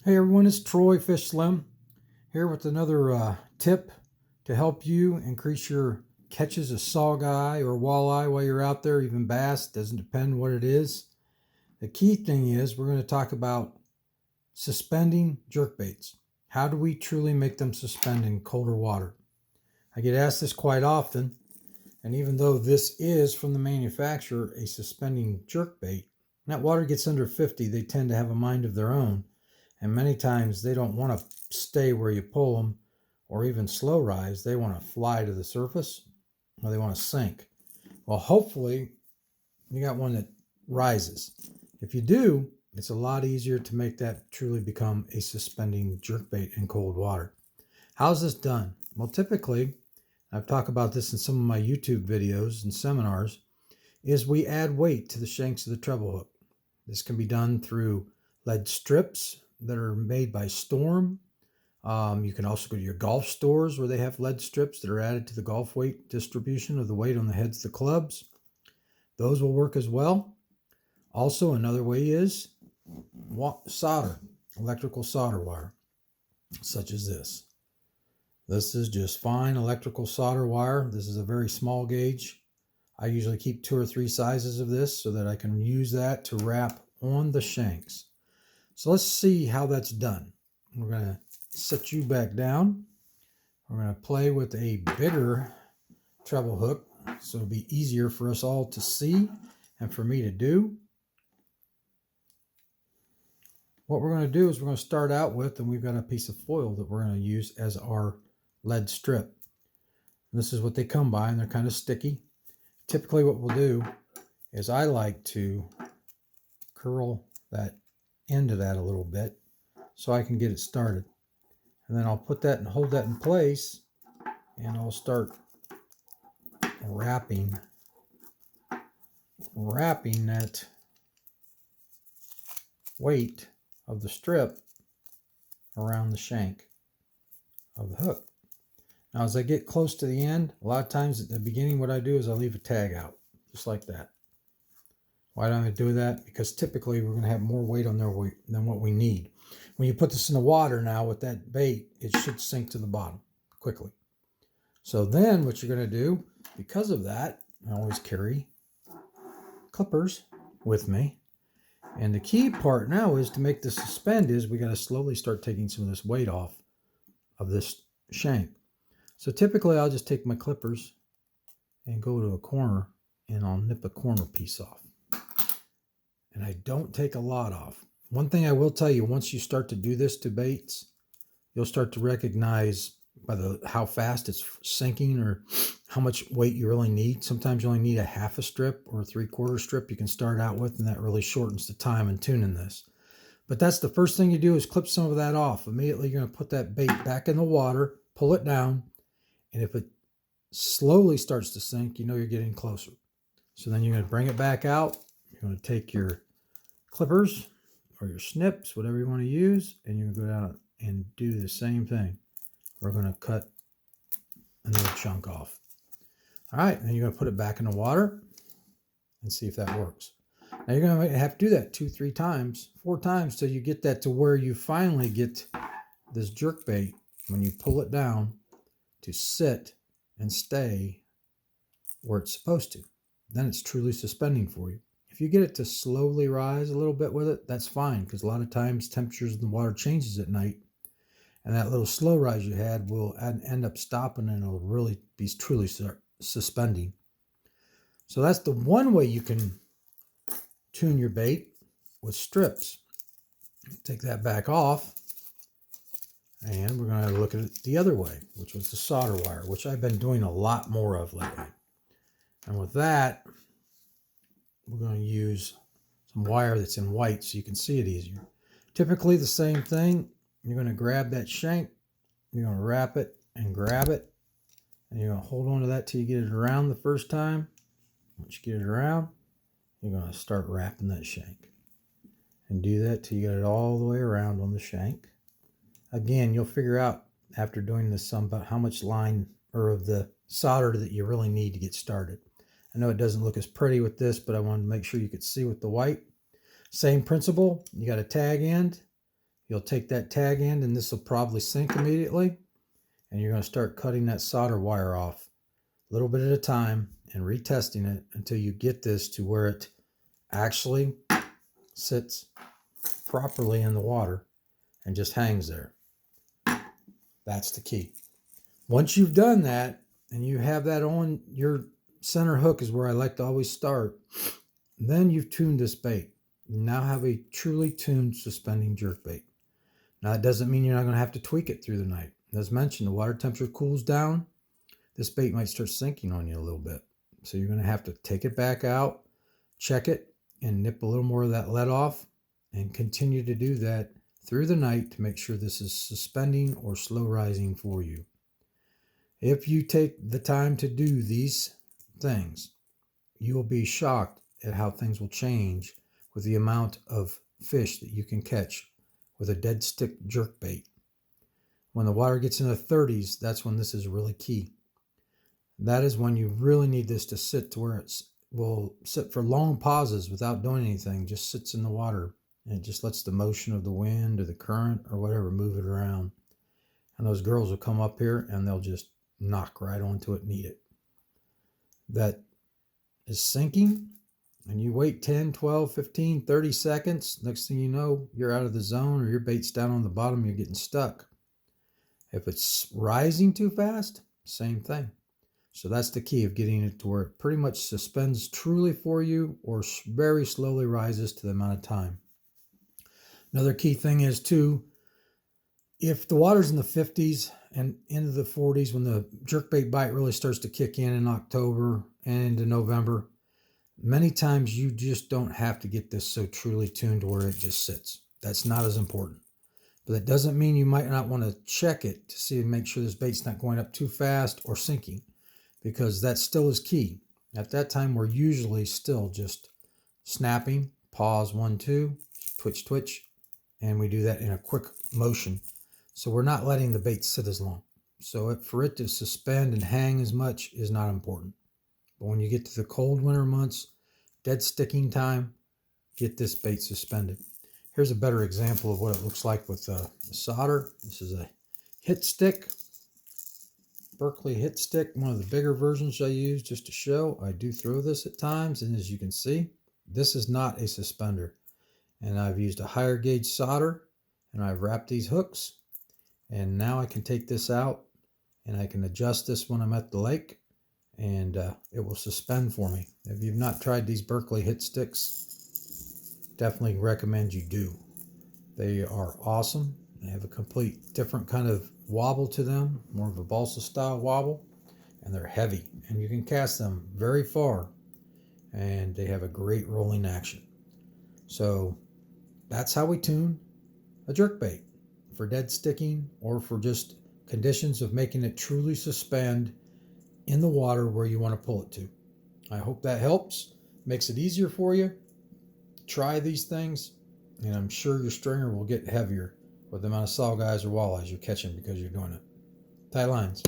Hey everyone, it's Troy Fishslim here with another tip to help you increase your catches of saugeye or walleye while you're out there, even bass, doesn't depend what it is. The key thing is we're going to talk about suspending jerkbaits. How do we truly make them suspend in colder water? I get asked this quite often, and even though this is from the manufacturer a suspending jerkbait, when that water gets under 50, they tend to have a mind of their own. And many times they don't want to stay where you pull them or even slow rise. They want to fly to the surface or they want to sink. Well, hopefully you got one that rises. If you do, it's a lot easier to make that truly become a suspending jerkbait in cold water. How's this done? Well, typically, I've talked about this in some of my YouTube videos and seminars, is we add weight to the shanks of the treble hook. This can be done through lead strips that are made by Storm. You can also go to your golf stores where they have lead strips that are added to the golf weight distribution of the weight on the heads of the clubs. Those will work as well. Also, another way is solder, electrical solder wire, such as this. This is just fine electrical solder wire. This is a very small gauge. I usually keep 2 or 3 sizes of this so that I can use that to wrap on the shanks. So let's see how that's done. We're going to set you back down. We're going to play with a bigger treble hook so it'll be easier for us all to see and for me to do. What we're going to do is we're going to start out with, and we've got a piece of foil that we're going to use as our lead strip. This is what they come by, and they're kind of sticky. Typically what we'll do is I like to curl that into that a little bit so I can get it started. And then I'll put that and hold that in place, and I'll start wrapping that weight of the strip around the shank of the hook. Now as I get close to the end, a lot of times at the beginning what I do is I leave a tag out, just like that. Why don't I do that? Because typically we're going to have more weight on there than what we need. When you put this in the water now with that bait, it should sink to the bottom quickly. So then what you're going to do, because of that, I always carry clippers with me. And the key part now is to make this suspend is we got to slowly start taking some of this weight off of this shank. So typically I'll just take my clippers and go to a corner and I'll nip a corner piece off. And I don't take a lot off. One thing I will tell you, once you start to do this to baits, you'll start to recognize by how fast it's sinking or how much weight you really need. Sometimes you only need a half a strip or a 3/4 strip you can start out with, and that really shortens the time in tuning this. But that's the first thing you do is clip some of that off. Immediately you're going to put that bait back in the water, pull it down, and if it slowly starts to sink, you know you're getting closer. So then you're going to bring it back out. You're going to take your clippers or your snips, whatever you want to use, and you're going to go down and do the same thing. We're going to cut another chunk off. All right, then you're going to put it back in the water and see if that works. Now you're going to have to do that 2, 3 times, 4 times till you get that to where you finally get this jerkbait, when you pull it down, to sit and stay where it's supposed to. Then it's truly suspending for you. If you get it to slowly rise a little bit with it, that's fine, because a lot of times temperatures in the water changes at night, and that little slow rise you had will end up stopping, and it'll really be truly suspending. So that's the one way you can tune your bait, with strips. Take that back off, and we're going to look at it the other way, which was the solder wire, which I've been doing a lot more of lately. And with that, we're going to use some wire that's in white so you can see it easier. Typically the same thing. You're going to grab that shank, you're going to wrap it and grab it, and you're going to hold on to that till you get it around the first time. Once you get it around, you're going to start wrapping that shank. And do that till you get it all the way around on the shank. Again, you'll figure out after doing this some about how much line or of the solder that you really need to get started. I know it doesn't look as pretty with this, but I wanted to make sure you could see with the white. Same principle. You got a tag end. You'll take that tag end, and this will probably sink immediately, and you're going to start cutting that solder wire off a little bit at a time and retesting it until you get this to where it actually sits properly in the water and just hangs there. That's the key. Once you've done that and you have that on, your center hook is where I like to always start, then you've tuned this bait. You now have a truly tuned suspending jerkbait. Now, it doesn't mean you're not going to have to tweak it through the night. As mentioned, the water temperature cools down. This bait might start sinking on you a little bit. So you're going to have to take it back out, check it, and nip a little more of that lead off, and continue to do that through the night to make sure this is suspending or slow rising for you. If you take the time to do these things, you will be shocked at how things will change with the amount of fish that you can catch with a dead stick jerkbait. When the water gets in the 30s, that's when this is really key. That is when you really need this to sit to where it will sit for long pauses without doing anything. Just sits in the water and it just lets the motion of the wind or the current or whatever move it around. And those girls will come up here and they'll just knock right onto it and eat it. That is sinking, and you wait 10, 12, 15, 30 seconds. Next thing you know, you're out of the zone or your bait's down on the bottom, you're getting stuck. If it's rising too fast, same thing. So that's the key of getting it to where it pretty much suspends truly for you or very slowly rises to the amount of time. Another key thing is too, if the water's in the 50s and into the 40s, when the jerkbait bite really starts to kick in October and into November, many times you just don't have to get this so truly tuned to where it just sits. That's not as important. But that doesn't mean you might not want to check it to see and make sure this bait's not going up too fast or sinking, because that still is key. At that time, we're usually still just snapping, pause, 1, 2, twitch, twitch, and we do that in a quick motion. So we're not letting the bait sit as long. So for it to suspend and hang as much is not important. But when you get to the cold winter months, dead sticking time, get this bait suspended. Here's a better example of what it looks like with the solder. This is a hit stick, Berkeley hit stick, one of the bigger versions I use just to show. I do throw this at times, and as you can see, this is not a suspender. And I've used a higher gauge solder, and I've wrapped these hooks, and now I can take this out, and I can adjust this when I'm at the lake, and it will suspend for me. If you've not tried these Berkeley hit sticks, definitely recommend you do. They are awesome. They have a complete different kind of wobble to them, more of a balsa style wobble, and they're heavy, and you can cast them very far, and they have a great rolling action. So that's how we tune a jerkbait for dead sticking or for just conditions of making it truly suspend in the water where you want to pull it to. I hope that helps, makes it easier for you. Try these things, and I'm sure your stringer will get heavier with the amount of saw guys or walleyes you're catching because you're doing it. Tight lines.